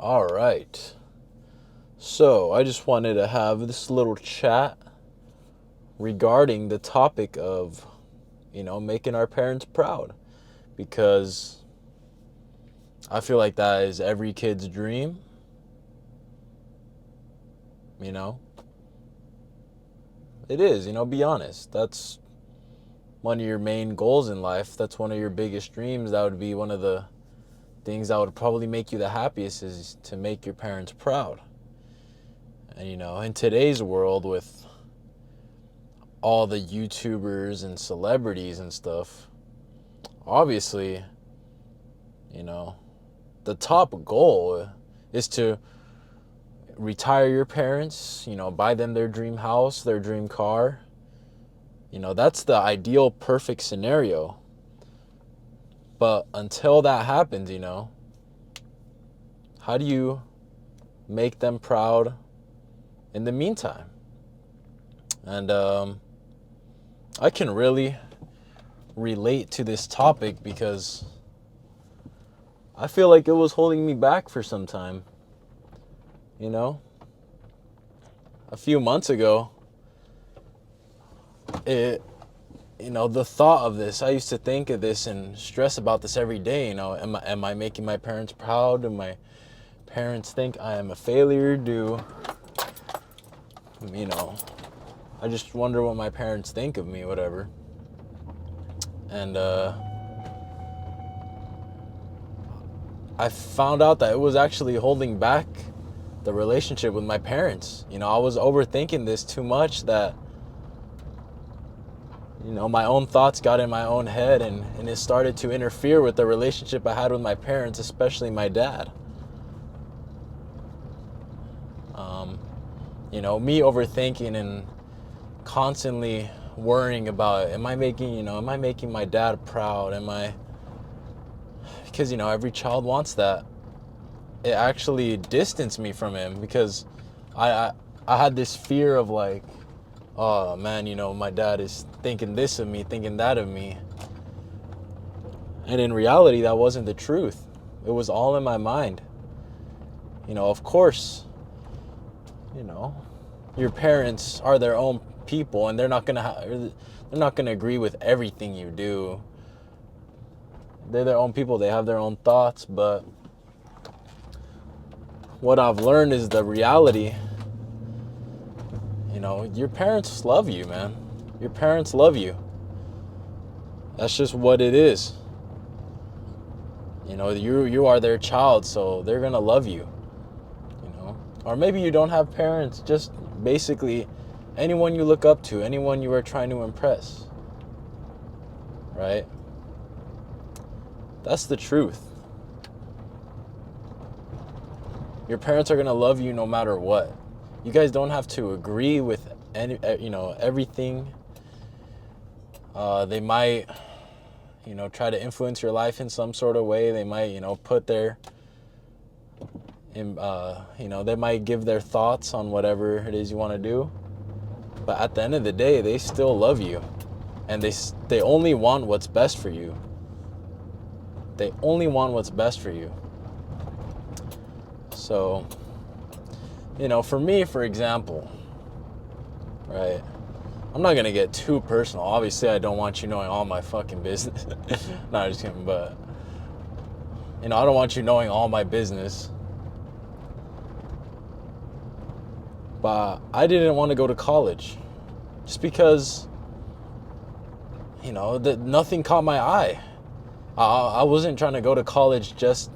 All right. So, I just wanted to have this little chat regarding the topic of, making our parents proud because I feel like that is every kid's dream, you know? It is, be honest. That's one of your main goals in life. That's one of your biggest dreams. That would be one of the things that would probably make you the happiest is to make your parents proud. And, in today's world with all the YouTubers and celebrities and stuff, obviously, you know, the top goal is to retire your parents, buy them their dream house, their dream car. That's the ideal perfect scenario. But until that happens, how do you make them proud in the meantime? And I can really relate to this topic because I feel like it was holding me back for some time. A few months ago, the thought of this, I used to think of this and stress about this every day. Am I making my parents proud? Do my parents think I am a failure? I just wonder what my parents think of me, whatever. And I found out that it was actually holding back the relationship with my parents. I was overthinking this too much that, my own thoughts got in my own head and it started to interfere with the relationship I had with my parents, especially my dad. Me overthinking and constantly worrying about, am I making my dad proud? Because, every child wants that. It actually distanced me from him because I had this fear of like, oh man, my dad is thinking this of me, thinking that of me. And in reality, that wasn't the truth. It was all in my mind. Of course, your parents are their own people and they're not gonna agree with everything you do. They're their own people. They have their own thoughts, but what I've learned is the reality. Your parents love you, man. Your parents love you. That's just what it is. You are their child, so they're gonna love you. Or maybe you don't have parents, just basically anyone you look up to, anyone you are trying to impress. Right? That's the truth. Your parents are going to love you no matter what. You guys don't have to agree with everything. They might, try to influence your life in some sort of way. They might, put their, they might give their thoughts on whatever it is you want to do. But at the end of the day, they still love you. And they only want what's best for you. They only want what's best for you. So, for me, for example, right, I'm not going to get too personal. Obviously, I don't want you knowing all my fucking business. No, I'm just kidding. But, I don't want you knowing all my business. But I didn't want to go to college just because, nothing caught my eye. I wasn't trying to go to college just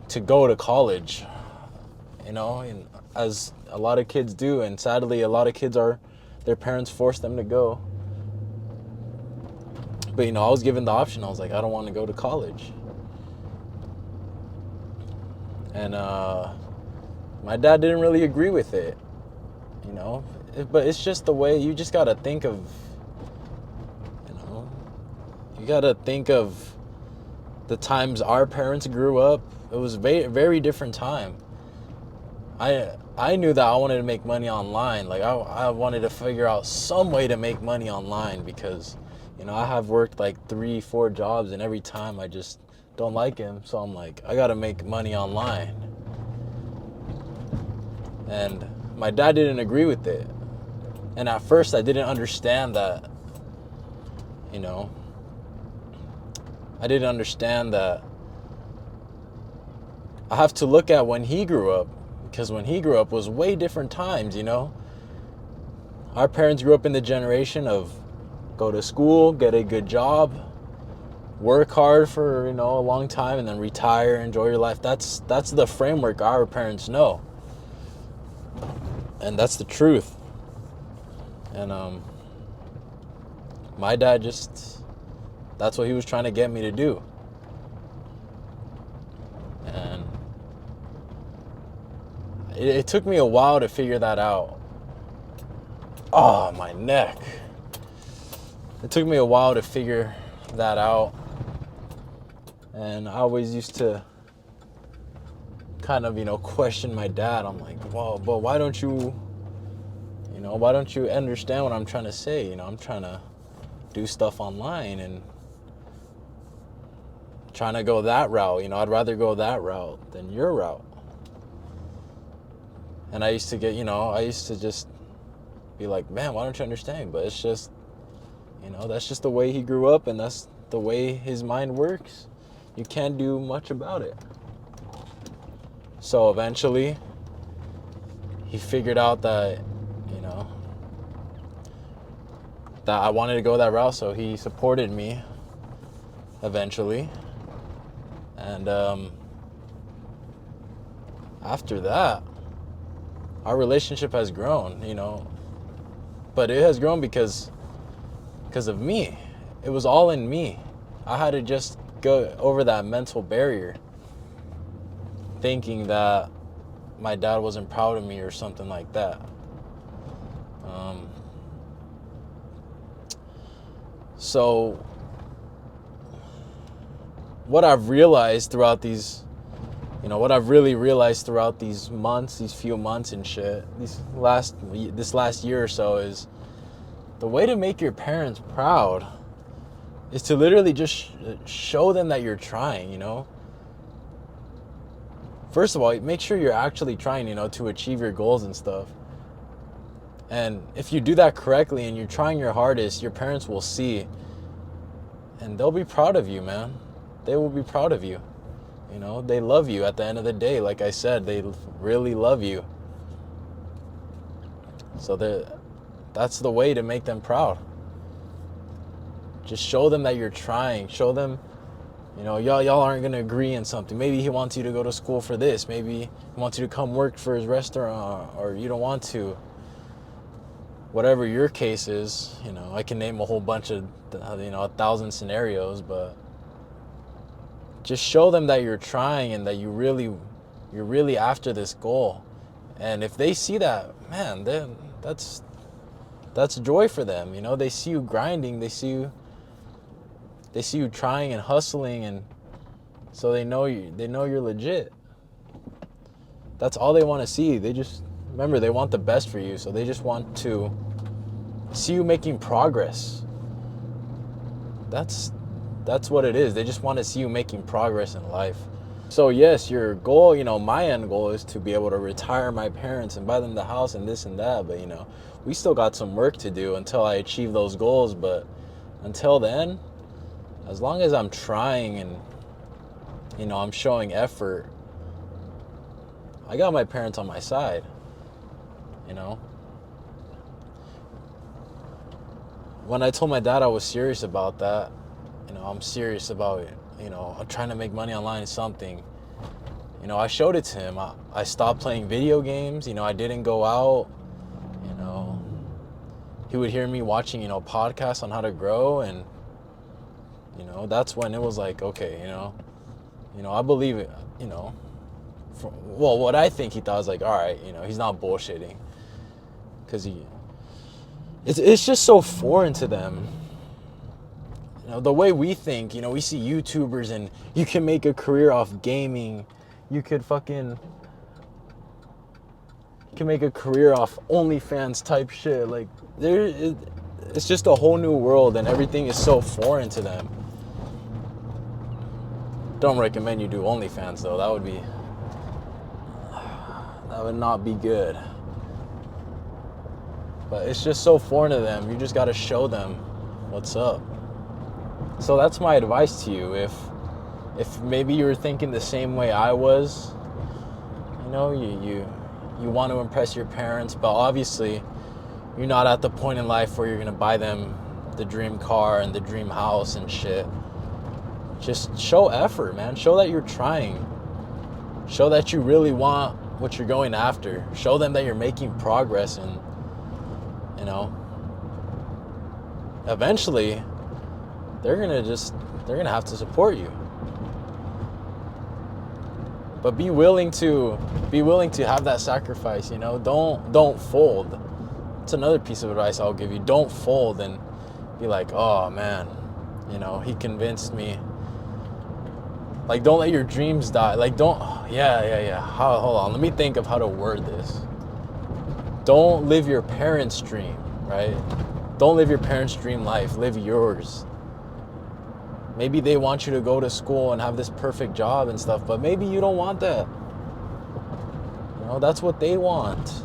to go to college, and as a lot of kids do, and sadly a lot of kids their parents force them to go. But I was given the option. I was like, I don't want to go to college. And my dad didn't really agree with it, but it's just the way. You just gotta think of, you gotta think of the times our parents grew up. It was a very, very different time. I knew that I wanted to make money online. Like I wanted to figure out some way to make money online because, I have worked like 3-4 jobs and every time I just don't like him. So I'm like, I gotta make money online. And my dad didn't agree with it. And at first I didn't understand that, you know, I didn't understand that I have to look at when he grew up, because when he grew up was way different times, you know. Our parents grew up in the generation of go to school, get a good job, work hard for, you know, a long time, and then retire, enjoy your life. That's the framework our parents know. And that's the truth. And my dad that's what he was trying to get me to do. And it took me a while to figure that out. Oh, my neck. It took me a while to figure that out. And I always used to kind of, you know, question my dad. I'm like, well, but why don't you understand what I'm trying to say? You know, I'm trying to do stuff online and trying to go that route. You know, I'd rather go that route than your route. And I used to just be like, man, why don't you understand? But it's just, you know, that's just the way he grew up, and that's the way his mind works. You can't do much about it. So eventually, he figured out that, you know, that I wanted to go that route, so he supported me eventually. And after that, our relationship has grown, you know. But it has grown because of me. It was all in me. I had to just go over that mental barrier, thinking that my dad wasn't proud of me or something like that. So what I've realized throughout these, you know, what I've really realized throughout these months, these few months and shit, this last year or so, is the way to make your parents proud is to literally just show them that you're trying, you know. First of all, make sure you're actually trying, you know, to achieve your goals and stuff. And if you do that correctly and you're trying your hardest, your parents will see, and they'll be proud of you, man. They will be proud of you. You know, they love you at the end of the day. Like I said, they really love you. So that's the way to make them proud. Just show them that you're trying. Show them, you know, y'all aren't going to agree on something. Maybe he wants you to go to school for this. Maybe he wants you to come work for his restaurant, or you don't want to. Whatever your case is, you know, I can name a whole bunch of, you know, 1,000 scenarios, but just show them that you're trying and that you're really after this goal. And if they see that, man, then that's joy for them. You know, they see you grinding, they see you trying and hustling, and so they know you're legit. That's all they want to see. Remember, they want the best for you, so they just want to see you making progress. That's what it is. They just want to see you making progress in life. So yes, your goal, you know, my end goal is to be able to retire my parents and buy them the house and this and that. But, you know, we still got some work to do until I achieve those goals. But until then, as long as I'm trying and, you know, I'm showing effort, I got my parents on my side, you know. When I told my dad I was serious about that, you know, I'm serious about it, you know, I'm trying to make money online is something, you know, I showed it to him. I stopped playing video games, you know, I didn't go out, you know. He would hear me watching, you know, podcasts on how to grow, and, you know, that's when it was like, okay, you know, I believe it, you know. What I think he thought was like, all right, you know, he's not bullshitting, because it's just so foreign to them. You know, the way we think, you know, we see YouTubers and you can make a career off gaming. You can make a career off OnlyFans type shit. Like, it's just a whole new world, and everything is so foreign to them. Don't recommend you do OnlyFans though. That would not be good. But it's just so foreign to them. You just got to show them what's up. So that's my advice to you. If maybe you were thinking the same way I was, you know, you want to impress your parents, but obviously you're not at the point in life where you're going to buy them the dream car and the dream house and shit. Just show effort, man. Show that you're trying. Show that you really want what you're going after. Show them that you're making progress, and, you know, eventually they're gonna have to support you. But be willing to have that sacrifice, you know. Don't fold. It's another piece of advice I'll give you. Don't fold and be like, oh man, you know, he convinced me. Like, don't let your dreams die. Like, don't, hold on, let me think of how to word this. Don't live your parents' dream, right? Don't live your parents' dream life. Live yours. Maybe they want you to go to school and have this perfect job and stuff, but maybe you don't want that. You know, that's what they want.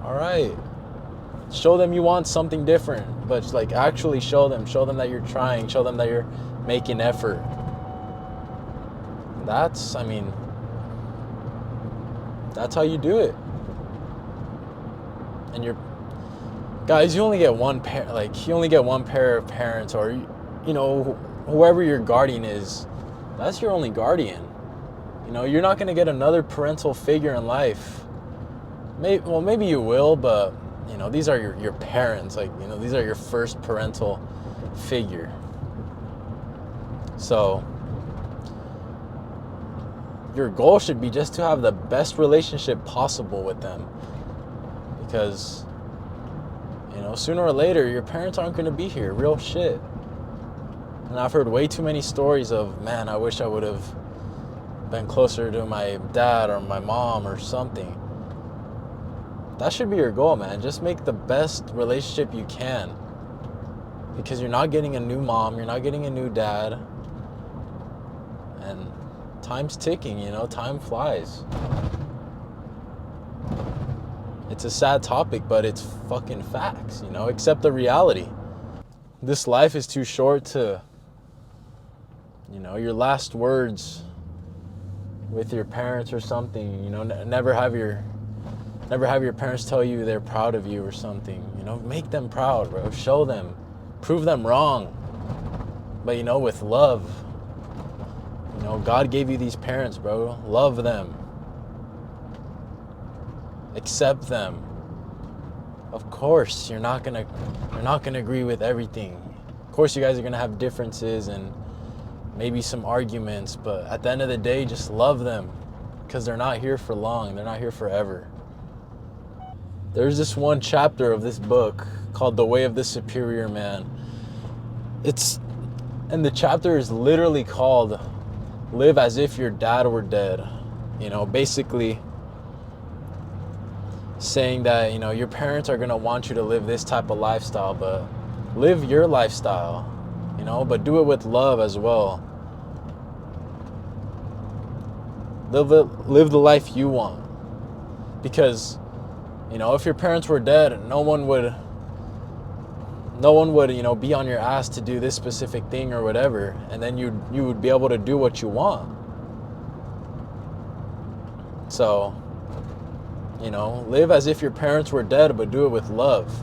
All right. Show them you want something different, but like actually show them that you're trying, show them that you're making effort. That's how you do it. And you only get one pair of parents, or, you know, whoever your guardian is, that's your only guardian. You know, you're not going to get another parental figure in life. Maybe you will, but, you know, these are your parents. Like, you know, these are your first parental figure. So your goal should be just to have the best relationship possible with them, because, you know, sooner or later your parents aren't going to be here. Real shit. And I've heard way too many stories of, man, I wish I would have been closer to my dad or my mom or something. That should be your goal, man. Just make the best relationship you can, because you're not getting a new mom, you're not getting a new dad, and time's ticking, you know, time flies. It's a sad topic, but it's fucking facts, you know, accept the reality. This life is too short to, you know, your last words with your parents or something, you know, never have your parents tell you they're proud of you or something. You know, make them proud, bro. Show them, prove them wrong, but, you know, with love. You know, God gave you these parents, bro. Love them. Accept them. Of course, you're not gonna agree with everything. Of course, you guys are gonna have differences and maybe some arguments, but at the end of the day, just love them, because they're not here for long. They're not here forever. There's this one chapter of this book called The Way of the Superior Man. And the chapter is literally called Live as if your dad were dead. You know, basically saying that, you know, your parents are going to want you to live this type of lifestyle, but live your lifestyle, you know, but do it with love as well. Live the life you want. Because, you know, if your parents were dead, no one would, you know, be on your ass to do this specific thing or whatever, and then you would be able to do what you want. So, you know, live as if your parents were dead, but do it with love.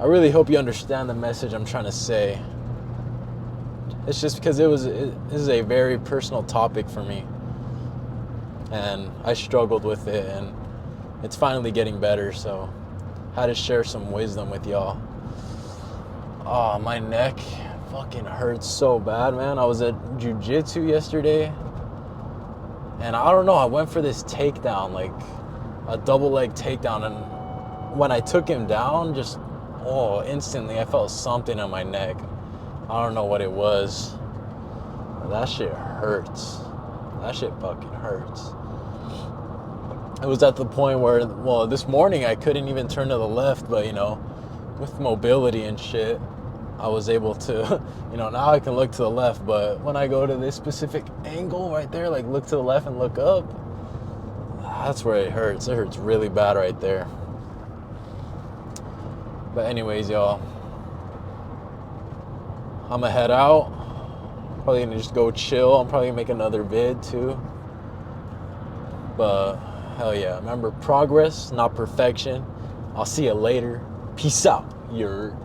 I really hope you understand the message I'm trying to say. It's just because this is a very personal topic for me, and I struggled with it, and it's finally getting better, so I had to share some wisdom with y'all. Oh, my neck fucking hurts so bad, man. I was at jiu-jitsu yesterday, and I don't know, I went for this takedown, like a double leg takedown, and when I took him down, just, instantly I felt something on my neck. I don't know what it was. That shit hurts. That shit fucking hurts. It was at the point where, this morning I couldn't even turn to the left, but, you know, with mobility and shit, I was able to, you know, now I can look to the left, but when I go to this specific angle right there, like look to the left and look up, That's where it hurts. It hurts really bad right there. But anyways, y'all, I'm gonna head out. Probably gonna just go chill. I'm probably gonna make another vid too. But hell yeah, remember, progress, not perfection. I'll see you later. Peace out. You're